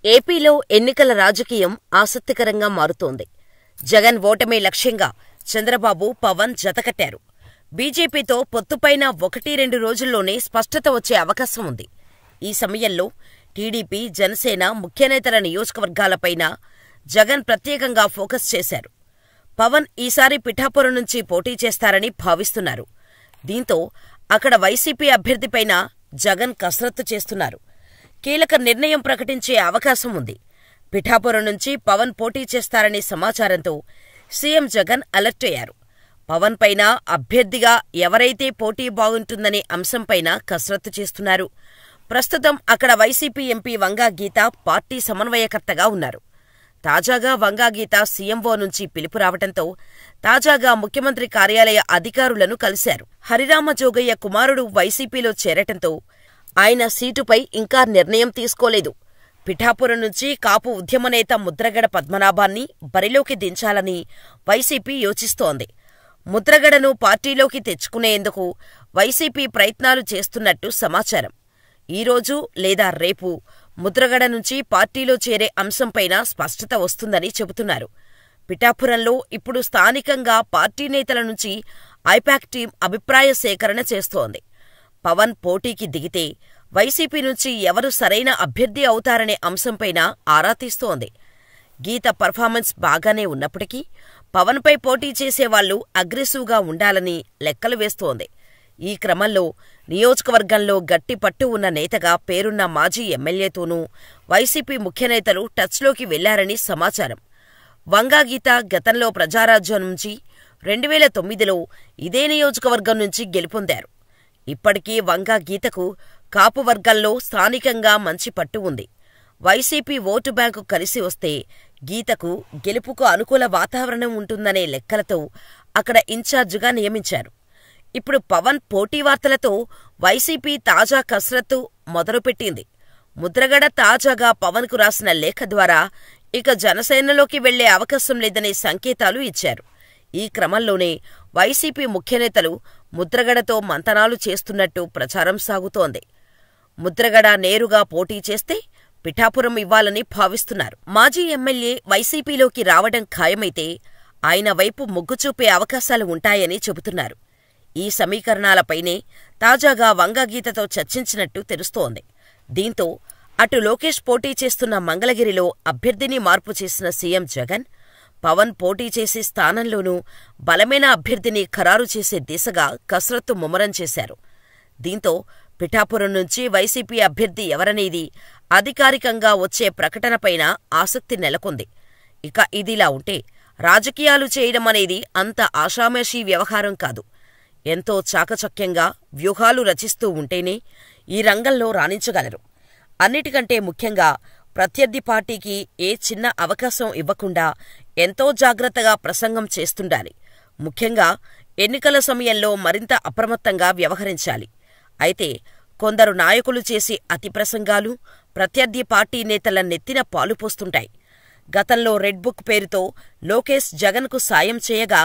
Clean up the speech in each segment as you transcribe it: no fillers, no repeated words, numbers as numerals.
ఏపీలో ఎన్నికల రాజకీయం ఆసక్తికరంగా మారుతోంది. జగన్ ఓటమే లక్ష్యంగా చంద్రబాబు, పవన్ జతకట్టారు. బీజేపీతో పొత్తుపైన 1-2 రోజుల్లోనే స్పష్టత వచ్చే అవకాశం ఉంది. ఈ సమయంలో టీడీపీ, జనసేన ముఖ్యనేతల నియోజకవర్గాలపైన జగన్ ప్రత్యేకంగా ఫోకస్ చేశారు. పవన్ ఈసారి పిఠాపురం నుంచి పోటీ చేస్తారని భావిస్తున్నారు. దీంతో అక్కడ వైసీపీ అభ్యర్థిపైన జగన్ కసరత్తు చేస్తున్నారు. కీలక నిర్ణయం ప్రకటించే అవకాశం ఉంది. పిఠాపురం నుంచి పవన్ పోటీ చేస్తారనే సమాచారంతో సీఎం జగన్ అలర్ట్ అయ్యారు. పవన్ పైన అభ్యర్థిగా ఎవరైతే పోటీ బాగుంటుందనే అంశంపైన కసరత్తు చేస్తున్నారు. ప్రస్తుతం అక్కడ వైసీపీ ఎంపీ వంగా గీత పార్టీ సమన్వయకర్తగా ఉన్నారు. తాజాగా వంగా గీత సీఎంఓ నుంచి పిలుపు రావడంతో తాజాగా ముఖ్యమంత్రి కార్యాలయ అధికారులను కలిశారు. హరిరామ జోగయ్య కుమారుడు వైసీపీలో చేరటంతో ఆయన సీటుపై ఇంకా నిర్ణయం తీసుకోలేదు. పిఠాపురం నుంచి కాపు ఉద్యమనేత ముద్రగడ పద్మనాభాన్ని బరిలోకి దించాలని వైసీపీ యోచిస్తోంది. ముద్రగడను పార్టీలోకి తెచ్చుకునేందుకు వైసీపీ ప్రయత్నాలు చేస్తున్నట్టు సమాచారం. ఈరోజు లేదా రేపు ముద్రగడ నుంచి పార్టీలో చేరే అంశంపైన స్పష్టత వస్తుందని చెబుతున్నారు. పిఠాపురంలో ఇప్పుడు స్థానికంగా పార్టీ నేతల నుంచి ఐపాక్ టీం అభిప్రాయ సేకరణ చేస్తోంది. పవన్ పోటీకి దిగితే వైసీపీ నుంచి ఎవరు సరైన అభ్యర్థి అవుతారనే అంశంపైన ఆరా తీస్తోంది. గీత పర్ఫార్మెన్స్ బాగానే ఉన్నప్పటికీ పవన్పై పోటీ చేసేవాళ్లు అగ్రెసివ్గా ఉండాలని లెక్కలు వేస్తోంది. ఈ క్రమంలో నియోజకవర్గంలో గట్టి పట్టు ఉన్న నేతగా పేరున్న మాజీ ఎమ్మెల్యేతోనూ వైసీపీ ముఖ్యనేతలు టచ్లోకి వెళ్లారని సమాచారం. వంగా గీత గతంలో ప్రజారాజ్యం నుంచి 2009లో ఇదే నియోజకవర్గం నుంచి గెలుపొందారు. ఇప్పటికీ వంగా గీతకు కాపు వర్గంలో స్థానికంగా మంచి పట్టు ఉంది. వైసీపీ ఓటు బ్యాంకు కలిసి వస్తే గీతకు గెలుపుకు అనుకూల వాతావరణం ఉంటుందనే లెక్కలతో అక్కడ ఇన్ఛార్జిగా నియమించారు. ఇప్పుడు పవన్ పోటీ వార్తలతో వైసీపీ తాజా కసరత్తు మొదలుపెట్టింది. ముద్రగడ తాజాగా పవన్కు రాసిన లేఖ ద్వారా ఇక జనసేనలోకి వెళ్లే అవకాశం లేదనే సంకేతాలు ఇచ్చారు. ఈ క్రమంలోనే వైసీపీ ముఖ్యనేతలు ముద్రగడతో మంతనాలు చేస్తున్నట్టు ప్రచారం సాగుతోంది. ముద్రగడ నేరుగా పోటీ చేస్తే పిఠాపురం ఇవ్వాలని భావిస్తున్నారు. మాజీ ఎమ్మెల్యే వైసీపీలోకి రావడం ఖాయమైతే ఆయన వైపు మొగ్గు చూపే అవకాశాలు ఉంటాయని చెబుతున్నారు. ఈ సమీకరణాలపైనే తాజాగా వంగా గీతతో చర్చించినట్టు తెలుస్తోంది. దీంతో అటు లోకేష్ పోటీ చేస్తున్న మంగళగిరిలో అభ్యర్థిని మార్పు చేసిన సీఎం జగన్, పవన్ పోటీ చేసే స్థానంలోనూ బలమైన అభ్యర్థిని ఖరారు చేసే దిశగా కసరత్తు ముమ్మరం చేశారు. దీంతో పిఠాపురం నుంచి వైసీపీ అభ్యర్థి ఎవరనేది అధికారికంగా వచ్చే ప్రకటనపైన ఆసక్తి నెలకొంది. ఇక ఇదిలా ఉంటే రాజకీయాలు చేయడం అనేది అంత ఆషామాషీ వ్యవహారం కాదు. ఎంతో చాకచక్యంగా వ్యూహాలు రచిస్తూ ఉంటేనే ఈ రంగంలో రాణించగలరు. అన్నిటికంటే ముఖ్యంగా ప్రత్యర్థి పార్టీకి ఏ చిన్న అవకాశం ఇవ్వకుండా ఎంతో జాగ్రత్తగా ప్రసంగం చేస్తుండాలి. ముఖ్యంగా ఎన్నికల సమయంలో మరింత అప్రమత్తంగా వ్యవహరించాలి. అయితే కొందరు నాయకులు చేసే అతి ప్రసంగాలు ప్రత్యర్థి పార్టీ నేతల నెత్తిన పాలుపోస్తుంటాయి. గతంలో రెడ్ బుక్ పేరుతో లోకేష్ జగన్కు సాయం చేయగా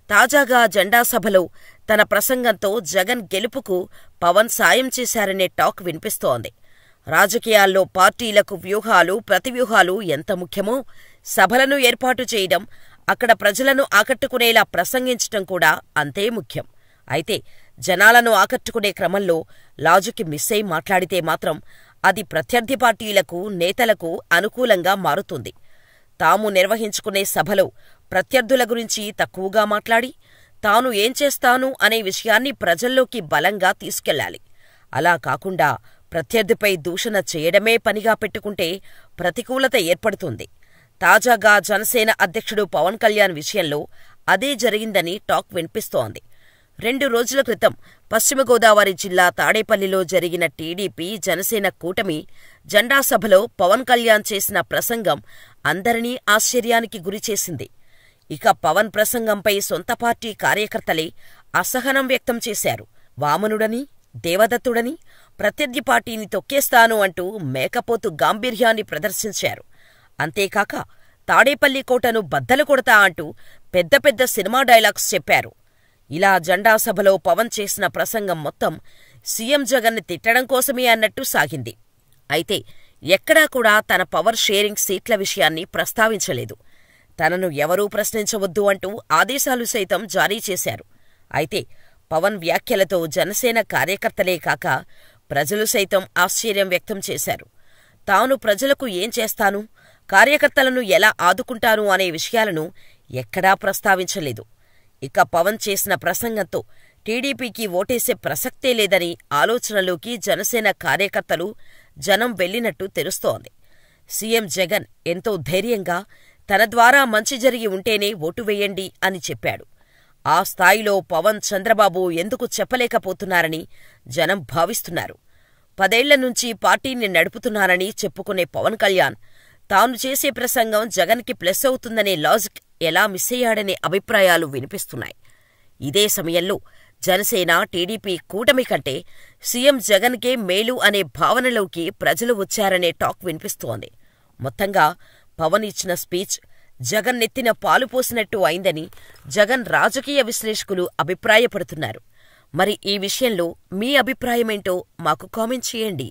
తాజాగా జెండా సభలో తన ప్రసంగంతో జగన్ గెలుపుకు పవన్ సాయం చేశారనే టాక్ వినిపిస్తోంది. రాజకీయాల్లో పార్టీలకు వ్యూహాలు, ప్రతివ్యూహాలు ఎంత ముఖ్యమో సభలను ఏర్పాటు చేయడం, అక్కడ ప్రజలను ఆకట్టుకునేలా ప్రసంగించటం కూడా అంతే ముఖ్యం. అయితే జనాలను ఆకట్టుకునే క్రమంలో లాజిక్ మిస్ అయి మాట్లాడితే మాత్రం అది ప్రత్యర్థి పార్టీలకు, నేతలకు అనుకూలంగా మారుతుంది. తాము నిర్వహించుకునే సభలో ప్రత్యర్థుల గురించి తక్కువగా మాట్లాడి తాను ఏం చేస్తాను అనే విషయాన్ని ప్రజల్లోకి బలంగా తీసుకెళ్లాలి. అలా కాకుండా ప్రత్యర్థిపై దూషణ చేయడమే పనిగా పెట్టుకుంటే ప్రతికూలత ఏర్పడుతుంది. తాజాగా జనసేన అధ్యక్షుడు పవన్ కళ్యాణ్ విషయంలో అదే జరిగిందని టాక్ వినిపిస్తోంది. 2 రోజుల క్రితం పశ్చిమ గోదావరి జిల్లా తాడేపల్లిలో జరిగిన టీడీపీ, జనసేన కూటమి జెండా సభలో పవన్ కళ్యాణ్ చేసిన ప్రసంగం అందరినీ ఆశ్చర్యానికి గురిచేసింది. ఇక పవన్ ప్రసంగంపై సొంత పార్టీ కార్యకర్తలే అసహనం వ్యక్తం చేశారు. వామనుడని, దేవదత్తుడని, ప్రత్యర్థి పార్టీని తొక్కేస్తాను అంటూ మేకపోతు గాంభీర్యాన్ని ప్రదర్శించారు. అంతేకాక తాడేపల్లి కోటను బద్దలు కొడతా అంటూ పెద్ద పెద్ద సినిమా డైలాగ్స్ చెప్పారు. ఇలా జెండా సభలో పవన్ చేసిన ప్రసంగం మొత్తం సీఎం జగన్ని తిట్టడం కోసమే అన్నట్టు సాగింది. అయితే ఎక్కడా కూడా తన పవర్ షేరింగ్ సీట్ల విషయాన్ని ప్రస్తావించలేదు. తనను ఎవరూ ప్రశ్నించవద్దు అంటూ ఆదేశాలు సైతం జారీ చేశారు. అయితే పవన్ వ్యాఖ్యలతో జనసేన కార్యకర్తలే కాక ప్రజలు సైతం ఆశ్చర్యం వ్యక్తం చేశారు. తాను ప్రజలకు ఏం చేస్తాను, కార్యకర్తలను ఎలా ఆదుకుంటాను అనే విషయాలను ఎక్కడా ప్రస్తావించలేదు. ఇక పవన్ చేసిన ప్రసంగంతో టీడీపీకి ఓటేసే ప్రసక్తే లేదని ఆలోచనలోకి జనసేన కార్యకర్తలు, జనం వెళ్లినట్టు తెలుస్తోంది. సీఎం జగన్ ఎంతో ధైర్యంగా తన ద్వారా మంచి జరిగి ఉంటేనే ఓటు వేయండి అని చెప్పాడు. ఆ స్థాయిలో పవన్, చంద్రబాబు ఎందుకు చెప్పలేకపోతున్నారని జనం భావిస్తున్నారు. 10 ఏళ్ల నుంచి పార్టీని నడుపుతున్నారని చెప్పుకునే పవన్ కళ్యాణ్ తాను చేసే ప్రసంగం జగన్కి ప్లస్ అవుతుందనే లాజిక్ ఎలా మిస్ అయ్యాడనే అభిప్రాయాలు వినిపిస్తున్నాయి. ఇదే సమయంలో జనసేన, టీడీపీ కూటమి కంటే సీఎం జగన్కే మేలు అనే భావనలోకి ప్రజలు వచ్చారనే టాక్ వినిపిస్తోంది. మొత్తంగా పవన్ ఇచ్చిన స్పీచ్ జగన్ నెత్తిన పాలు పోసినట్టు అయిందని జగన్ రాజకీయ విశ్లేషకులు అభిప్రాయపడుతున్నారు. మరి ఈ విషయంలో మీ అభిప్రాయమేంటో మాకు కామెంట్ చేయండి.